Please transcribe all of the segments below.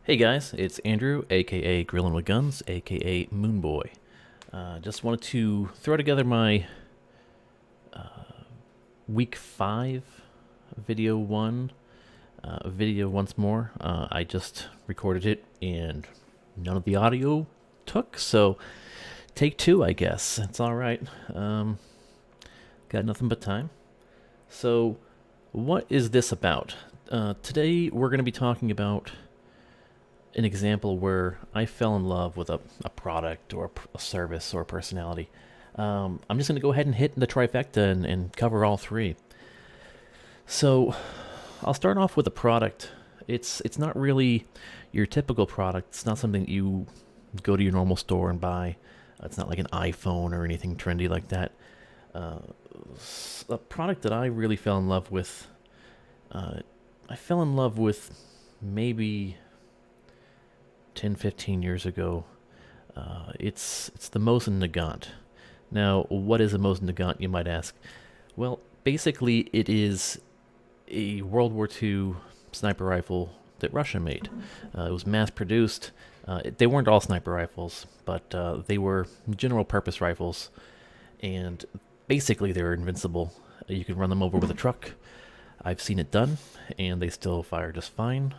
Hey guys, it's Andrew, aka Grillin' with Guns, aka Moonboy. Just wanted to throw together my week 5 video one video once more. I just recorded it and none of the audio took, so take two, I guess. It's alright. Got nothing but time. So, what is this about? Today we're going to be talking about an example where I fell in love with a product or a service or a personality. I'm just going to go ahead and hit the trifecta and cover all three. So I'll start off with a product. It's not really your typical product. It's not something that you go to your normal store and buy. It's not like an iPhone or anything trendy like that. Uh, a product that I really fell in love with. I fell in love with maybe 10, 15 years ago. It's the Mosin Nagant. Now, what is a Mosin Nagant, you might ask? Well, basically, it is a World War II sniper rifle that Russia made. It was mass produced. They weren't all sniper rifles, but they were general purpose rifles, and basically they were invincible. You could run them over with a truck. I've seen it done, and they still fire just fine.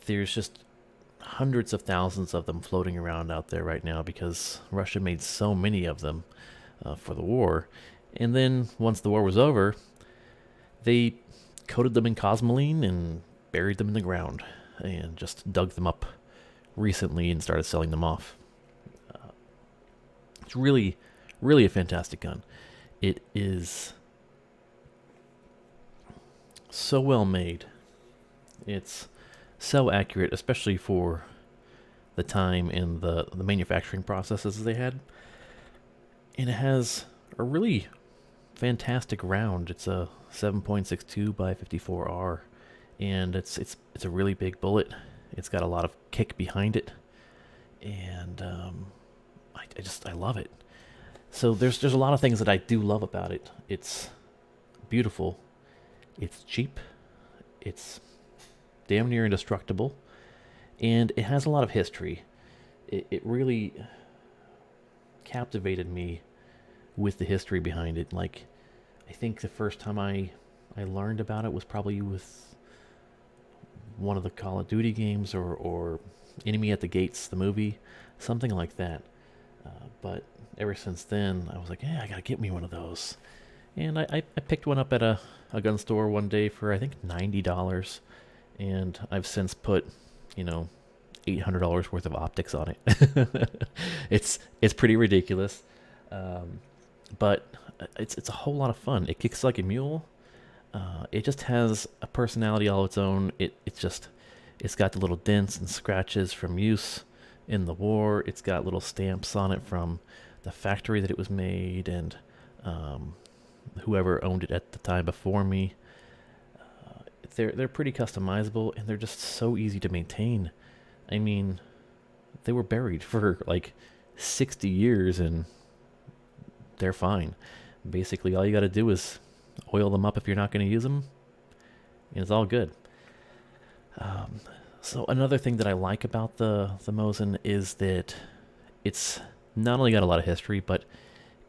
There's just hundreds of thousands of them floating around out there right now because Russia made so many of them for the war. And then once the war was over, they coated them in cosmoline and buried them in the ground and just dug them up recently and started selling them off. It's really, really a fantastic gun. It is so well made. It's so accurate, especially for the time and the manufacturing processes they had. And it has a really fantastic round. It's a 7.62 by 54R, and it's a really big bullet. It's got a lot of kick behind it, and I love it. So there's a lot of things that I do love about it. It's beautiful. It's cheap. It's damn near indestructible, and it has a lot of history. It really captivated me with the history behind it. Like, I think the first time I learned about it was probably with one of the Call of Duty games or Enemy at the Gates, the movie, something like that. But ever since then, I was like, yeah, I gotta get me one of those. And I picked one up at a gun store one day for I think $90, and I've since put, $800 worth of optics on it. It's pretty ridiculous, but it's a whole lot of fun. It kicks like a mule. It just has a personality all its own. It's got the little dents and scratches from use in the war. It's got little stamps on it from the factory that it was made and whoever owned it at the time before me. They're pretty customizable, and they're just so easy to maintain. I mean, they were buried for like 60 years and they're fine. Basically, all you got to do is oil them up if you're not going to use them, and it's all good. Um, so another thing that I like about the Mosin is that it's not only got a lot of history, but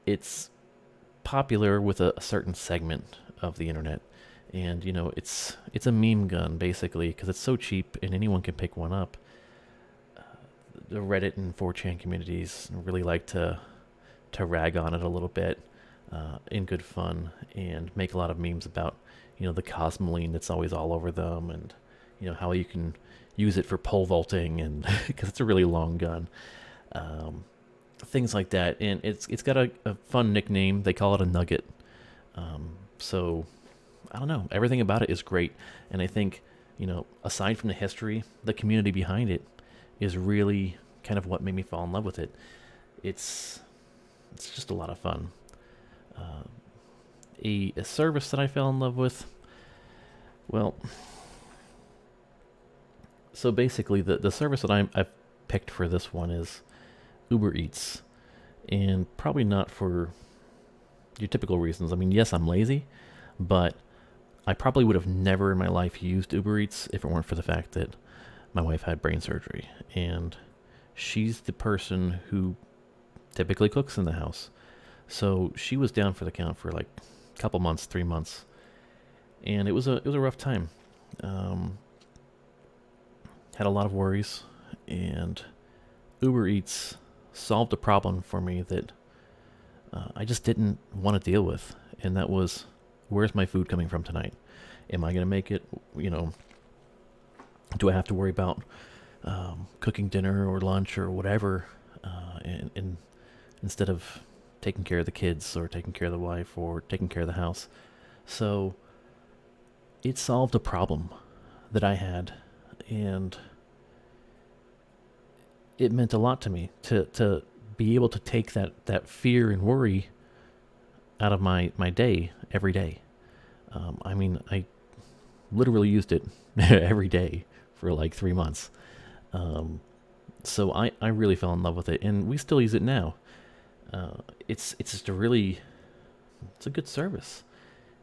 it's popular with a certain segment of the internet. And it's a meme gun basically because it's so cheap and anyone can pick one up. The Reddit and 4chan communities really like to rag on it a little bit in good fun and make a lot of memes about the cosmoline that's always all over them, and how you can use it for pole vaulting and because it's a really long gun. Things like that, and it's got a fun nickname. They call it a nugget. So I don't know. Everything about it is great, and I think aside from the history, the community behind it is really kind of what made me fall in love with it. It's just a lot of fun. Uh, a service that I fell in love with. Well, so basically, the service that I've picked for this one is Uber Eats, and probably not for your typical reasons. I mean, yes, I'm lazy, but I probably would have never in my life used Uber Eats if it weren't for the fact that my wife had brain surgery, and she's the person who typically cooks in the house. So she was down for the count for like a couple months, 3 months, and it was a rough time. Um, had a lot of worries, and Uber Eats solved a problem for me that I just didn't want to deal with, and that was, where's my food coming from tonight? Am I gonna make it? You know, do I have to worry about cooking dinner or lunch or whatever, and instead of taking care of the kids or taking care of the wife or taking care of the house? So it solved a problem that I had, and it meant a lot to me to be able to take that fear and worry out of my day every day. I mean, I literally used it every day for like 3 months. Um, so I really fell in love with it, and we still use it now. It's just a really, it's a good service.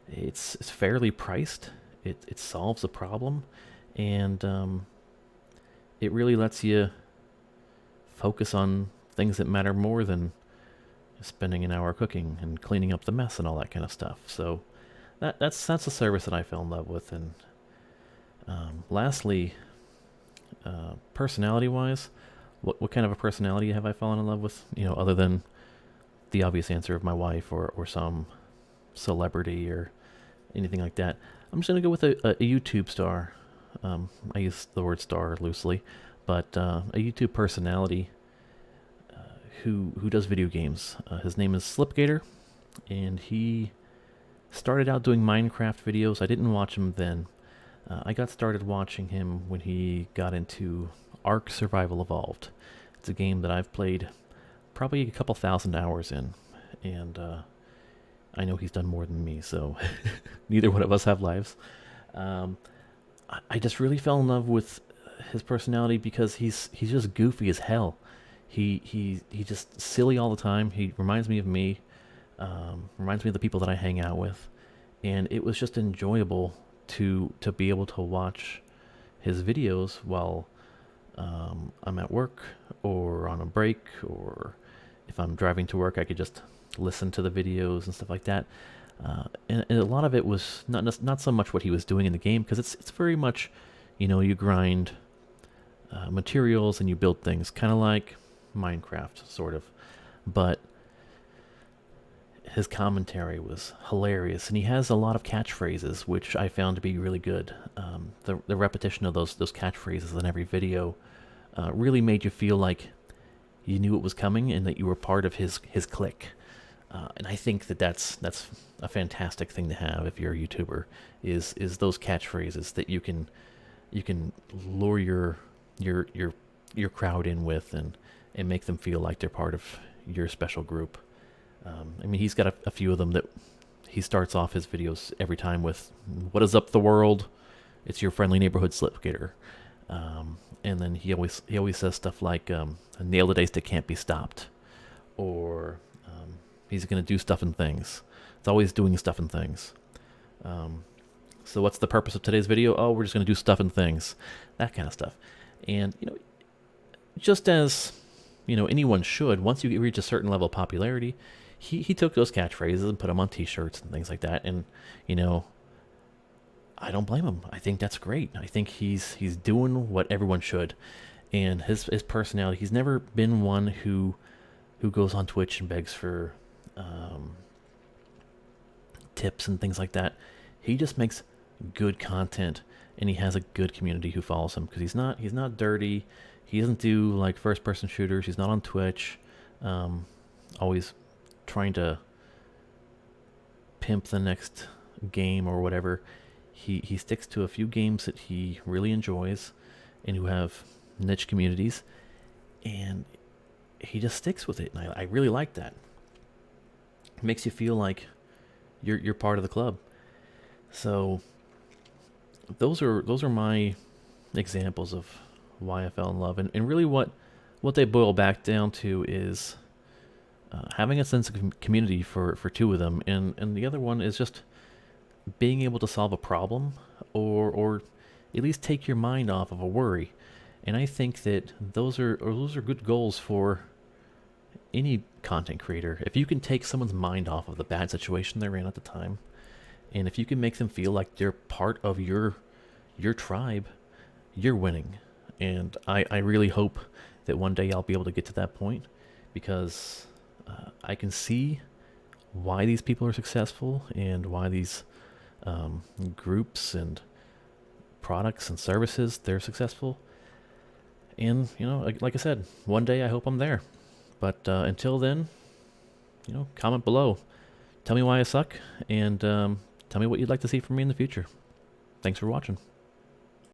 It's fairly priced. It solves a problem, and it really lets you focus on things that matter more than spending an hour cooking and cleaning up the mess and all that kind of stuff. So that's a service that I fell in love with. And lastly, personality wise, what kind of a personality have I fallen in love with? You know, other than the obvious answer of my wife or some celebrity or anything like that. I'm just gonna go with a YouTube star. I use the word star loosely, but a YouTube personality who does video games. His name is Slipgator, and he started out doing Minecraft videos. I didn't watch him then. I got started watching him when he got into Ark Survival Evolved. It's a game that I've played probably a couple thousand hours in, and I know he's done more than me, so neither one of us have lives. Um, I just really fell in love with his personality because he's just goofy as hell. He just silly all the time. He reminds me of me. Reminds me of the people that I hang out with, and it was just enjoyable to be able to watch his videos while I'm at work or on a break, or if I'm driving to work, I could just listen to the videos and stuff like that. And a lot of it was not so much what he was doing in the game, because it's very much, you know, you grind materials and you build things, kind of like Minecraft, sort of. But his commentary was hilarious, and he has a lot of catchphrases, which I found to be really good. The repetition of those catchphrases in every video really made you feel like you knew it was coming and that you were part of his clique. And I think that's a fantastic thing to have if you're a YouTuber, is those catchphrases that you can lure your crowd in with, and make them feel like they're part of your special group. I mean, he's got a few of them that he starts off his videos every time with, "What is up, the world? It's your friendly neighborhood Slipgator." And then he always says stuff like, "Nail a dice that can't be stopped," or he's gonna do stuff and things. It's always doing stuff and things. So what's the purpose of today's video? Oh, we're just gonna do stuff and things, that kind of stuff. And just as anyone should, once you reach a certain level of popularity, he took those catchphrases and put them on T-shirts and things like that. And I don't blame him. I think that's great. I think he's doing what everyone should. And his personality, he's never been one who goes on Twitch and begs for tips and things like that. He just makes good content, and he has a good community who follows him, because he's not dirty. He doesn't do like first person shooters. He's not on Twitch, always trying to pimp the next game or whatever. He sticks to a few games that he really enjoys and who have niche communities, and he just sticks with it. And I really like that. It makes you feel like you're part of the club. So those are my examples of why I fell in love, and really what they boil back down to is having a sense of community for two of them, and the other one is just being able to solve a problem, or at least take your mind off of a worry. And I think that those are good goals for any content creator. If you can take someone's mind off of the bad situation they're in at the time, and if you can make them feel like they're part of your tribe, you're winning. And I really hope that one day I'll be able to get to that point, because I can see why these people are successful and why these groups and products and services they're successful. And like I said, one day I hope I'm there. But until then, comment below. Tell me why I suck, and tell me what you'd like to see from me in the future. Thanks for watching.